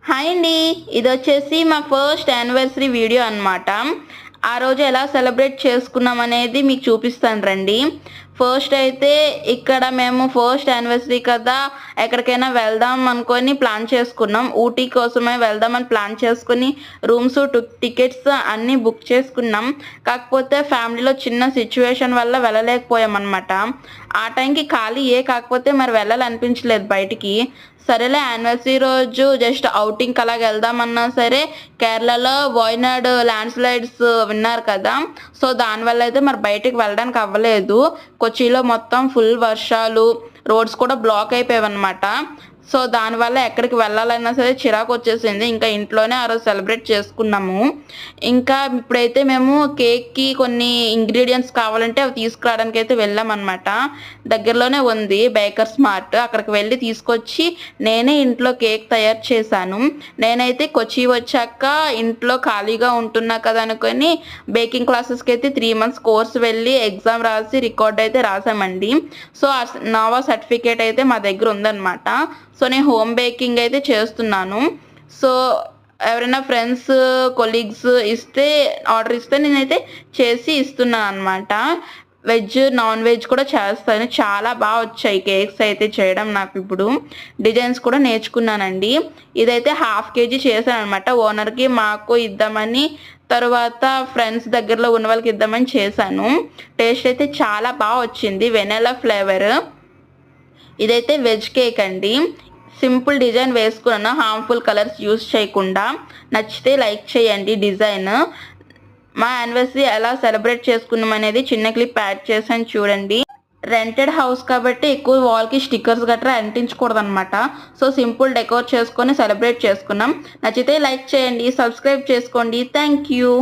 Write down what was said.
Hi అండి. ఇదొచ్చేసి మా first anniversary video అనమాట. ఆ రోజు ఎలా సెలబ్రేట్ చేసుకున్నాం అనేది మీకు చూపిస్తాను రండి. ఫస్ట్ అయితే ఇక్కడ మేము ఫస్ట్ యానివర్సరీ కదా! ఎక్కడికైనా వెళ్దాం అనుకోని ప్లాన్ చేసుకున్నాం. ఊటీ కోసమే వెళ్దామని ప్లాన్ చేసుకొని రూమ్స్, టికెట్స్ అన్నీ బుక్ చేసుకున్నాం. కాకపోతే ఫ్యామిలీలో చిన్న సిట్యుయేషన్ వల్ల వెళ్ళలేకపోయామనమాట. ఆ టైంకి ఖాళీయే, కాకపోతే మరి వెళ్ళాలనిపించలేదు బయటికి. సరేలే యానివర్సరీ రోజు జస్ట్ ఔటింగ్‌కి అలాగ వెళ్దామన్నా సరే, కేరళలో వాయనాడ్ ల్యాండ్ స్లైడ్స్ విన్నారు కదా! సో, దానివల్ల అయితే మరి బయటికి వెళ్ళడానికి అవ్వలేదు. కొచ్చిలో మొత్తం ఫుల్ వర్షాలు, రోడ్స్ కూడా బ్లాక్ అయిపోయావన్నమాట. సో, దానివల్ల ఎక్కడికి వెళ్ళాలన్నా సరే చిరాకొచ్చేసింది. ఇంకా ఇంట్లోనే ఆ రోజు సెలబ్రేట్ చేసుకున్నాము. ఇంకా ఇప్పుడైతే మేము కేక్‌కి కొన్ని ఇంగ్రీడియెంట్స్ కావాలంటే అవి తీసుకురావడానికైతే వెళ్ళామనమాట. దగ్గరలోనే ఉంది బేకర్స్ మార్ట్. అక్కడికి వెళ్ళి తీసుకొచ్చి నేనే ఇంట్లో కేక్ తయారు చేశాను. నేనైతే కొచ్చి వచ్చాక ఇంట్లో ఖాళీగా ఉంటున్నా కదా అనుకోని బేకింగ్ క్లాసెస్‌కైతే 3 మంత్స్ కోర్స్ వెళ్ళి ఎగ్జామ్ రాసి రికార్డ్ అయితే రాసామండి. సో, నోవా సర్టిఫికేట్ అయితే మా దగ్గర ఉందనమాట. సో, నేను హోమ్ బేకింగ్ అయితే చేస్తున్నాను. సో, ఎవరైనా ఫ్రెండ్స్, కొలీగ్స్ ఆర్డర్ ఇస్తే నేనైతే చేసి ఇస్తున్నాననమాట. వెజ్, నాన్ వెజ్ కూడా చేస్తాను. చాలా వచ్చాయి కేక్స్ అయితే చేయడం నాకిప్పుడు. డిజైన్స్ కూడా నేర్చుకున్నానండి. ఇదైతే హాఫ్ కేజీ చేశాననమాట. ఓనర్‌కి, మాకు ఇద్దామని, తరువాత ఫ్రెండ్స్ దగ్గరలో ఉన్న వాళ్ళకి ఇద్దామని చేశాను. టేస్ట్ అయితే చాలా వచ్చింది. Vanilla flavour. ఇదైతే వెజ్ కేక్ అండి. సింపుల్ డిజైన్ వేసుకున్నాను, హార్మ్‌ఫుల్ కలర్స్ యూజ్ చేయకుండా. నచ్చితే లైక్ చేయండి డిజైన్. మా యానివర్సరీ ఎలా సెలబ్రేట్ చేసుకున్నాం అనేది చిన్న క్లిప్ యాడ్ చేశాను చూడండి. రెంటెడ్ హౌస్ కాబట్టి ఎక్కువ వాల్‌కి స్టిక్కర్స్ గట్రా అంటించకూడదనమాట. సో, సింపుల్ డెకోర్ చేసుకొని సెలబ్రేట్ చేసుకున్నాం. నచ్చితే లైక్ చేయండి, సబ్స్క్రైబ్ చేసుకోండి. Thank you.